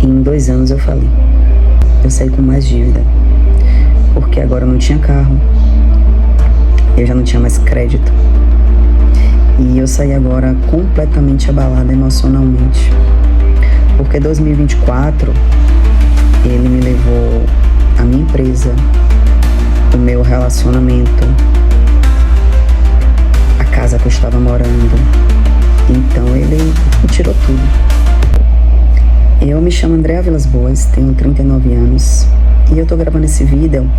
E em 2 anos eu falei. Eu saí com mais dívida, porque agora eu não tinha carro, eu já não tinha mais crédito. E eu saí agora completamente abalada emocionalmente, porque 2024 ele me levou a minha empresa, o meu relacionamento, a casa que eu estava morando. Então ele me tirou tudo. Eu me chamo Andréa Vilas Boas, tenho 39 anos e eu tô gravando esse vídeo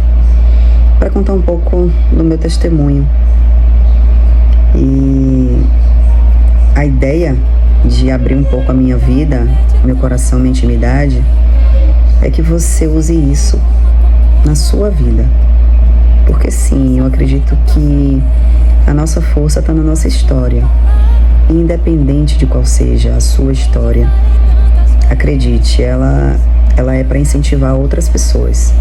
para contar um pouco do meu testemunho. E a ideia de abrir um pouco a minha vida, meu coração, minha intimidade, é que você use isso na sua vida. Porque sim, eu acredito que a nossa força está na nossa história. E independente de qual seja a sua história, acredite, ela é para incentivar outras pessoas.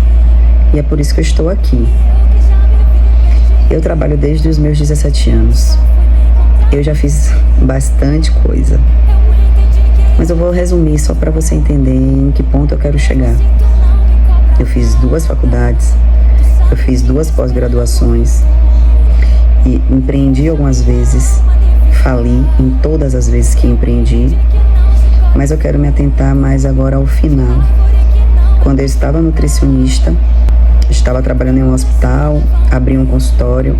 E é por isso que eu estou aqui. Eu trabalho desde os meus 17 anos. Eu já fiz bastante coisa. Mas eu vou resumir só para você entender em que ponto eu quero chegar. Eu fiz 2 faculdades, eu fiz 2 pós-graduações e empreendi algumas vezes, fali em todas as vezes que empreendi, mas eu quero me atentar mais agora ao final. Quando eu estava nutricionista, estava trabalhando em um hospital, abri um consultório,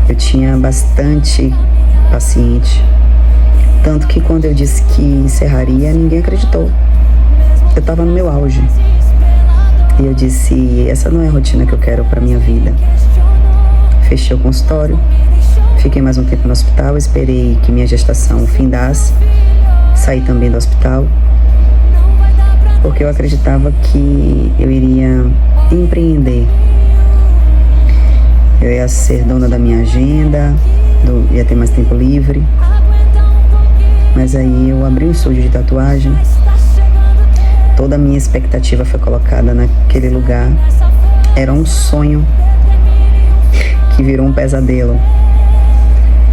eu tinha bastante paciente, tanto que quando eu disse que encerraria, ninguém acreditou. Eu estava no meu auge. E eu disse, essa não é a rotina que eu quero para minha vida. Fechei o consultório, fiquei mais um tempo no hospital, esperei que minha gestação findasse, saí também do hospital, porque eu acreditava que eu iria empreender. Eu ia ser dona da minha agenda, ia ter mais tempo livre. Mas aí eu abri um estúdio de tatuagem. Toda a minha expectativa foi colocada naquele lugar. Era um sonho que virou um pesadelo,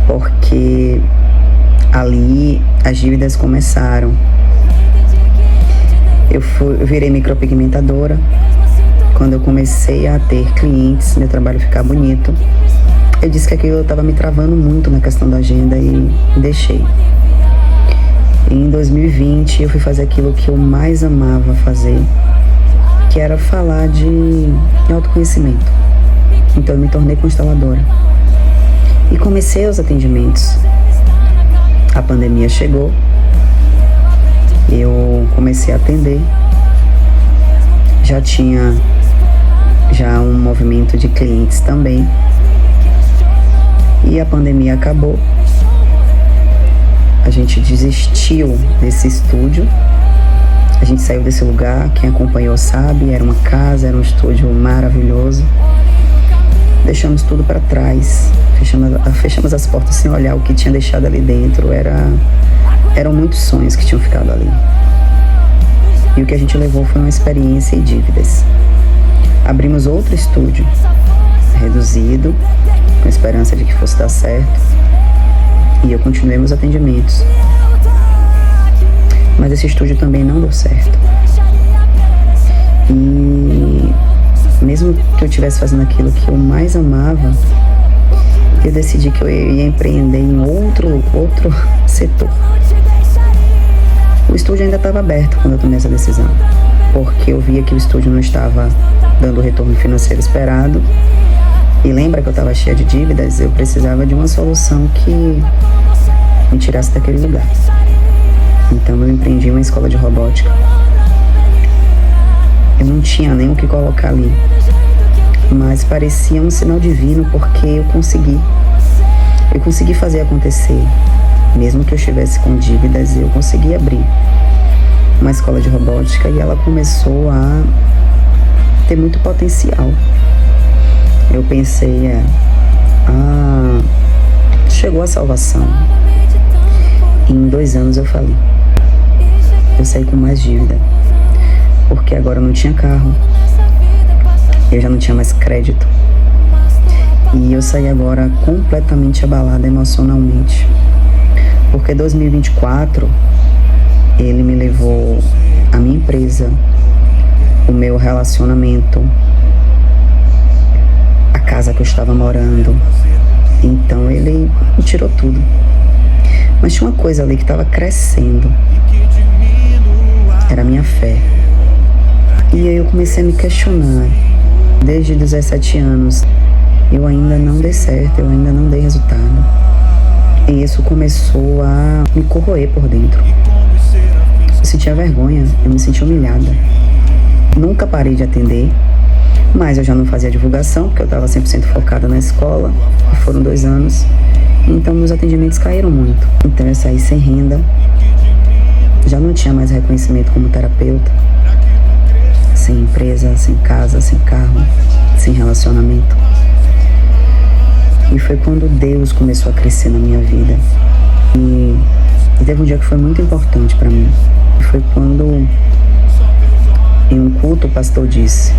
porque ali as dívidas começaram. Eu virei micropigmentadora. Quando eu comecei a ter clientes, meu trabalho ficar bonito, eu disse que aquilo estava me travando muito na questão da agenda e deixei. Em 2020 eu fui fazer aquilo que eu mais amava fazer, que era falar de autoconhecimento. Então eu me tornei consteladora e comecei os atendimentos. A pandemia chegou, eu comecei a atender, já tinha um movimento de clientes também, e a pandemia acabou. A gente desistiu desse estúdio, a gente saiu desse lugar, quem acompanhou sabe, era uma casa, era um estúdio maravilhoso. Deixamos tudo para trás, fechamos as portas sem olhar o que tinha deixado ali dentro. Eram muitos sonhos que tinham ficado ali. E o que a gente levou foi uma experiência e dívidas. Abrimos outro estúdio, reduzido, com a esperança de que fosse dar certo. E eu continuei meus atendimentos. Mas esse estúdio também não deu certo. E mesmo que eu estivesse fazendo aquilo que eu mais amava, eu decidi que eu ia empreender em outro setor. O estúdio ainda estava aberto quando eu tomei essa decisão, porque eu via que o estúdio não estava dando o retorno financeiro esperado. E lembra que eu estava cheia de dívidas? Eu precisava de uma solução que me tirasse daquele lugar. Então eu empreendi uma escola de robótica. Eu não tinha nem o que colocar ali, mas parecia um sinal divino, porque eu consegui fazer acontecer. Mesmo que eu estivesse com dívidas, eu consegui abrir uma escola de robótica e ela começou a ter muito potencial. Eu pensei, chegou a salvação. E em 2 anos eu falei. Eu saí com mais dívida, porque agora eu não tinha carro, eu já não tinha mais crédito. E eu saí agora completamente abalada emocionalmente, porque 2024 Ele me levou a minha empresa, o meu relacionamento, a casa que eu estava morando. Então ele me tirou tudo. Mas tinha uma coisa ali que estava crescendo. Era a minha fé. E aí eu comecei a me questionar. Desde 17 anos, eu ainda não dei certo, eu ainda não dei resultado. E isso começou a me corroer por dentro. Eu sentia vergonha, eu me sentia humilhada. Nunca parei de atender, mas eu já não fazia divulgação, porque eu estava 100% focada na escola. E foram 2 anos, então meus atendimentos caíram muito. Então eu saí sem renda, já não tinha mais reconhecimento como terapeuta, sem empresa, sem casa, sem carro, sem relacionamento. E foi quando Deus começou a crescer na minha vida. E teve um dia que foi muito importante para mim. Foi quando, em um culto, o pastor disse: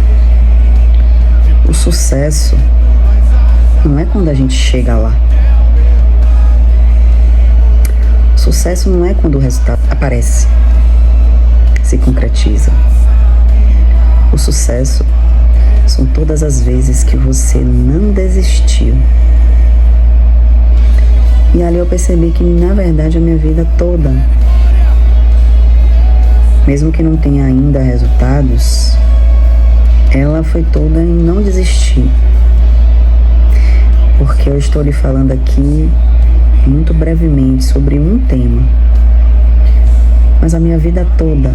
o sucesso não é quando a gente chega lá. O sucesso não é quando o resultado aparece, se concretiza. O sucesso são todas as vezes que você não desistiu. E ali eu percebi que, na verdade, a minha vida toda, mesmo que não tenha ainda resultados, ela foi toda em não desistir. Porque eu estou lhe falando aqui, muito brevemente, sobre um tema. Mas a minha vida toda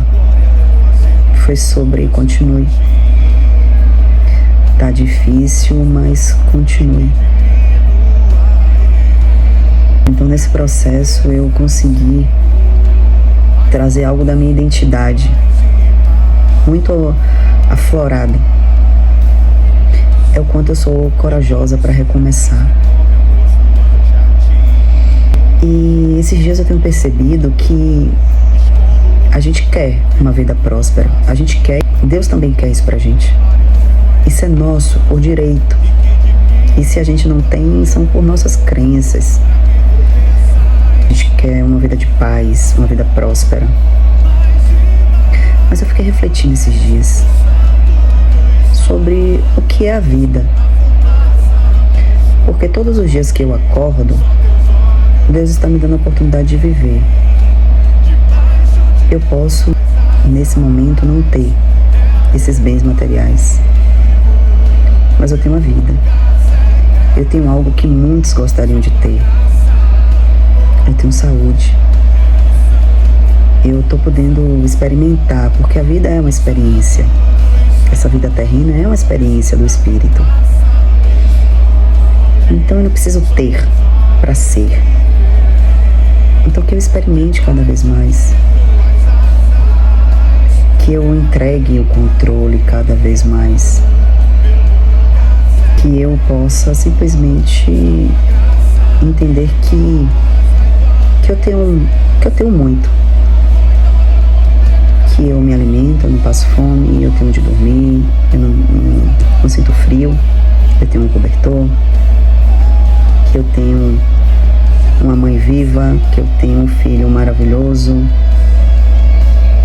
foi sobre continue. Tá difícil, mas continue. Então, nesse processo, eu consegui trazer algo da minha identidade, muito aflorado. É o quanto eu sou corajosa para recomeçar. E esses dias eu tenho percebido que a gente quer uma vida próspera. A gente quer, Deus também quer isso pra gente. Isso é nosso, por direito. E se a gente não tem, são por nossas crenças. A gente quer uma vida de paz, uma vida próspera. Mas eu fiquei refletindo esses dias sobre o que é a vida. Porque todos os dias que eu acordo, Deus está me dando a oportunidade de viver. Eu posso, nesse momento, não ter esses bens materiais, mas eu tenho uma vida. Eu tenho algo que muitos gostariam de ter. Eu tenho saúde. Eu estou podendo experimentar, porque a vida é uma experiência. Essa vida terrena é uma experiência do Espírito. Então eu não preciso ter para ser. Então que eu experimente cada vez mais. Que eu entregue o controle cada vez mais. Que eu possa simplesmente entender que eu tenho muito. Que eu me alimento, eu não passo fome, eu tenho onde dormir, eu não sinto frio, eu tenho um cobertor, que eu tenho uma mãe viva, que eu tenho um filho maravilhoso.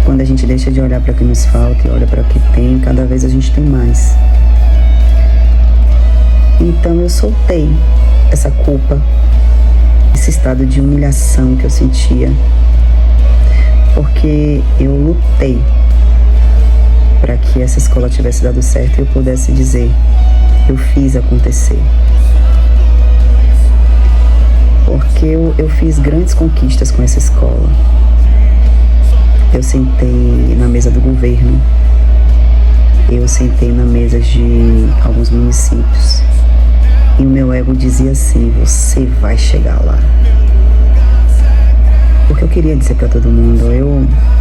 Quando a gente deixa de olhar para o que nos falta e olha para o que tem, cada vez a gente tem mais. Então eu soltei essa culpa, esse estado de humilhação que eu sentia, porque eu lutei para que essa escola tivesse dado certo e eu pudesse dizer: eu fiz acontecer. Porque eu fiz grandes conquistas com essa escola. Eu sentei na mesa do governo, eu sentei na mesa de alguns municípios e o meu ego dizia assim: você vai chegar lá. Porque eu queria dizer para todo mundo: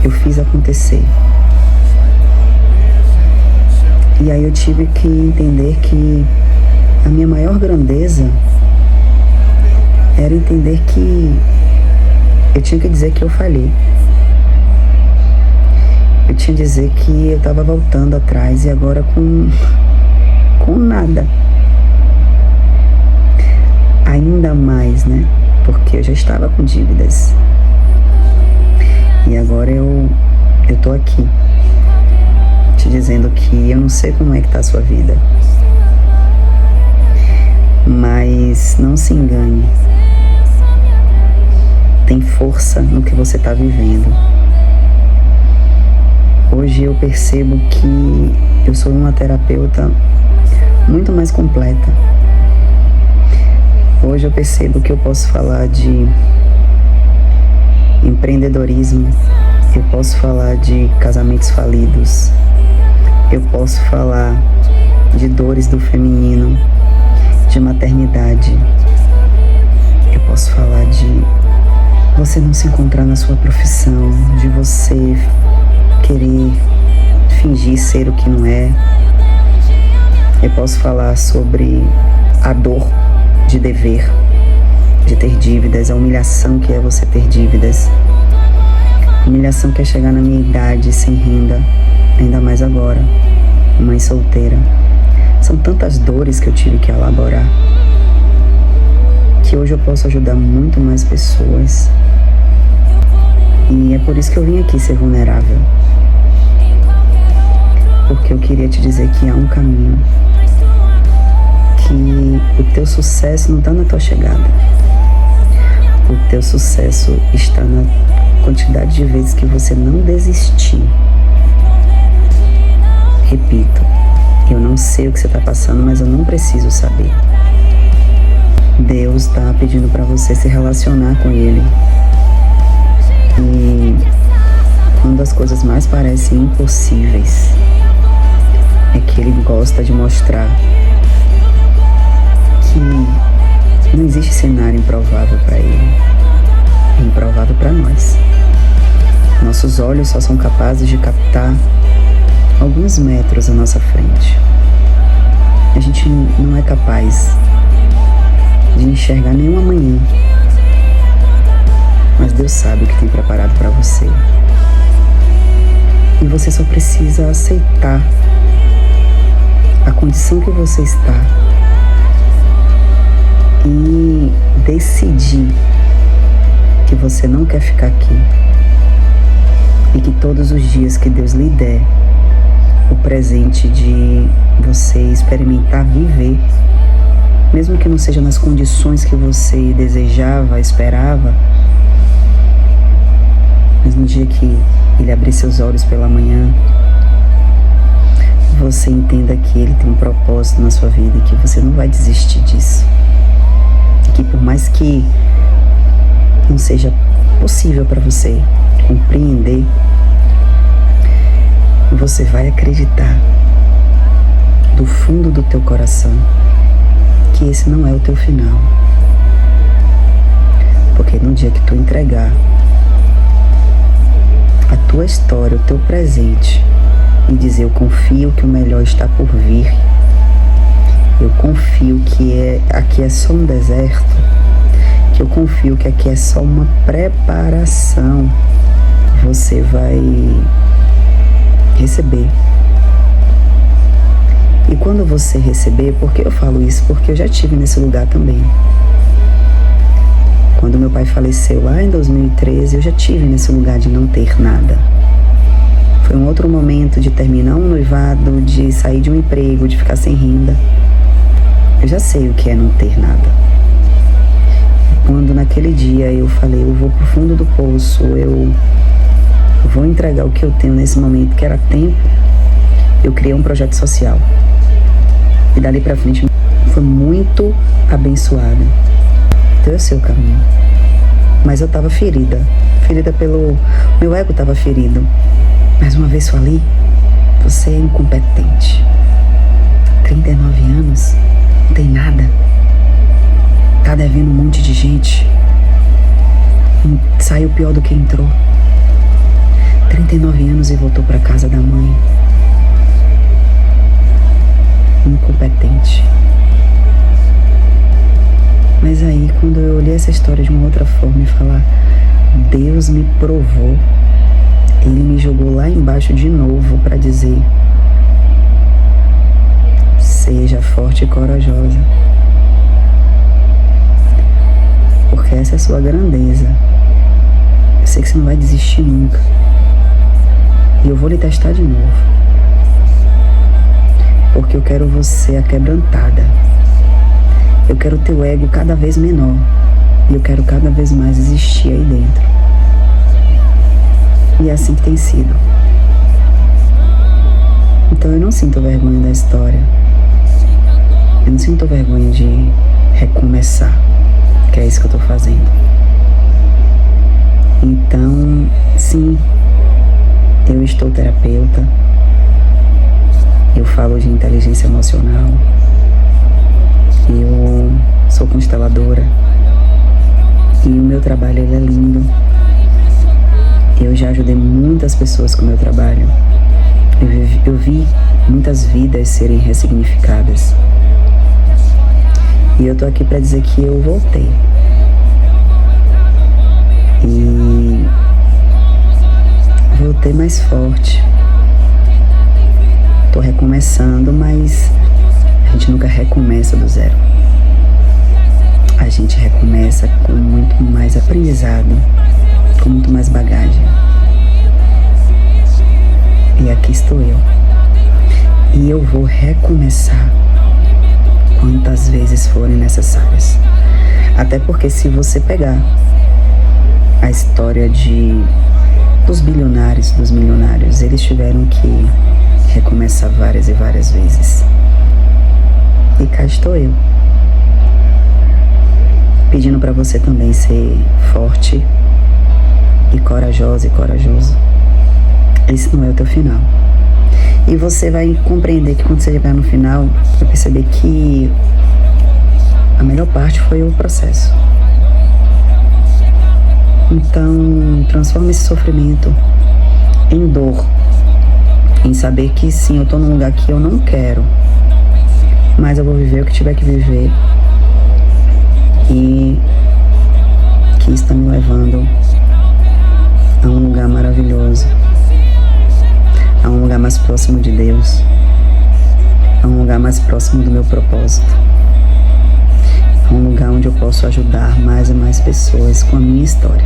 eu fiz acontecer. E aí eu tive que entender que a minha maior grandeza era entender que eu tinha que dizer que eu falhei. Eu tinha que dizer que eu estava voltando atrás e agora com nada. Ainda mais, né? Porque eu já estava com dívidas. E agora eu tô aqui, te dizendo que eu não sei como é que tá a sua vida. Mas não se engane. Tem força no que você está vivendo. Hoje eu percebo que eu sou uma terapeuta muito mais completa. Hoje eu percebo que eu posso falar de empreendedorismo, eu posso falar de casamentos falidos, eu posso falar de dores do feminino, de maternidade, eu posso falar de você não se encontrar na sua profissão, de você querer fingir ser o que não é. Eu posso falar sobre a dor de dever, de ter dívidas, a humilhação que é você ter dívidas. A humilhação que é chegar na minha idade sem renda, ainda mais agora, mãe solteira. São tantas dores que eu tive que elaborar, que hoje eu posso ajudar muito mais pessoas. E é por isso que eu vim aqui ser vulnerável. Porque eu queria te dizer que há um caminho, que o teu sucesso não está na tua chegada. O teu sucesso está na quantidade de vezes que você não desistir. Repito, eu não sei o que você está passando, mas eu não preciso saber. Deus está pedindo para você se relacionar com Ele. E quando as coisas mais parecem impossíveis, é que Ele gosta de mostrar que não existe cenário improvável para Ele. É improvável para nós. Nossos olhos só são capazes de captar alguns metros à nossa frente. A gente não é capaz de enxergar nenhum amanhã, mas Deus sabe o que tem preparado para você. E você só precisa aceitar a condição que você está e decidir que você não quer ficar aqui e que todos os dias que Deus lhe der o presente de você experimentar viver, mesmo que não seja nas condições que você desejava, esperava, mas no dia que Ele abrir seus olhos pela manhã, você entenda que Ele tem um propósito na sua vida e que você não vai desistir disso. E que por mais que não seja possível para você compreender, você vai acreditar do fundo do teu coração que esse não é o teu final. Porque no dia que tu entregar a tua história, o teu presente, e dizer: eu confio que o melhor está por vir, eu confio que aqui é só um deserto, que eu confio que aqui é só uma preparação, você vai receber. E quando você receber, por que eu falo isso? Porque eu já estive nesse lugar também. Quando meu pai faleceu lá em 2013, eu já estive nesse lugar de não ter nada. Foi um outro momento de terminar um noivado, de sair de um emprego, de ficar sem renda. Eu já sei o que é não ter nada. Quando naquele dia eu falei: eu vou pro fundo do poço, eu vou entregar o que eu tenho nesse momento, que era tempo, eu criei um projeto social. E dali pra frente foi muito abençoada. Então eu sei o caminho. Mas eu tava ferida pelo... meu ego tava ferido. Mais uma vez falei: você é incompetente. 39 anos, não tem nada. Tá devendo um monte de gente. Saiu pior do que entrou. 39 anos e voltou pra casa da mãe. Incompetente. Mas aí, quando eu olhei essa história de uma outra forma e falar: Deus me provou, Ele me jogou lá embaixo de novo para dizer: seja forte e corajosa, porque essa é a sua grandeza. sei que você não vai desistir nunca. E eu vou lhe testar de novo. Porque eu quero você aquebrantada. Eu quero o teu ego cada vez menor. E eu quero cada vez mais existir aí dentro. E é assim que tem sido. Então eu não sinto vergonha da história. Eu não sinto vergonha de recomeçar, que é isso que eu tô fazendo. Então, sim, eu estou terapeuta. Eu falo de inteligência emocional. Eu sou consteladora. E o meu trabalho, ele é lindo. Eu já ajudei muitas pessoas com o meu trabalho. Eu vi muitas vidas serem ressignificadas. E eu tô aqui pra dizer que eu voltei. E voltei mais forte. Tô recomeçando, mas a gente nunca recomeça do zero. A gente recomeça com muito mais aprendizado, com muito mais bagagem. E aqui estou eu. E eu vou recomeçar quantas vezes forem necessárias. Até porque se você pegar a história dos bilionários, dos milionários, eles tiveram que recomeçar várias e várias vezes. E cá estou eu, pedindo para você também ser forte e corajosa e corajoso. Esse não é o teu final. E você vai compreender que quando você chegar no final, vai perceber que a melhor parte foi o processo. Então, transforma esse sofrimento em dor, em saber que sim, eu tô num lugar que eu não quero, mas eu vou viver o que tiver que viver e que está me levando a um lugar maravilhoso, a um lugar mais próximo de Deus, a um lugar mais próximo do meu propósito, a um lugar onde eu posso ajudar mais e mais pessoas com a minha história.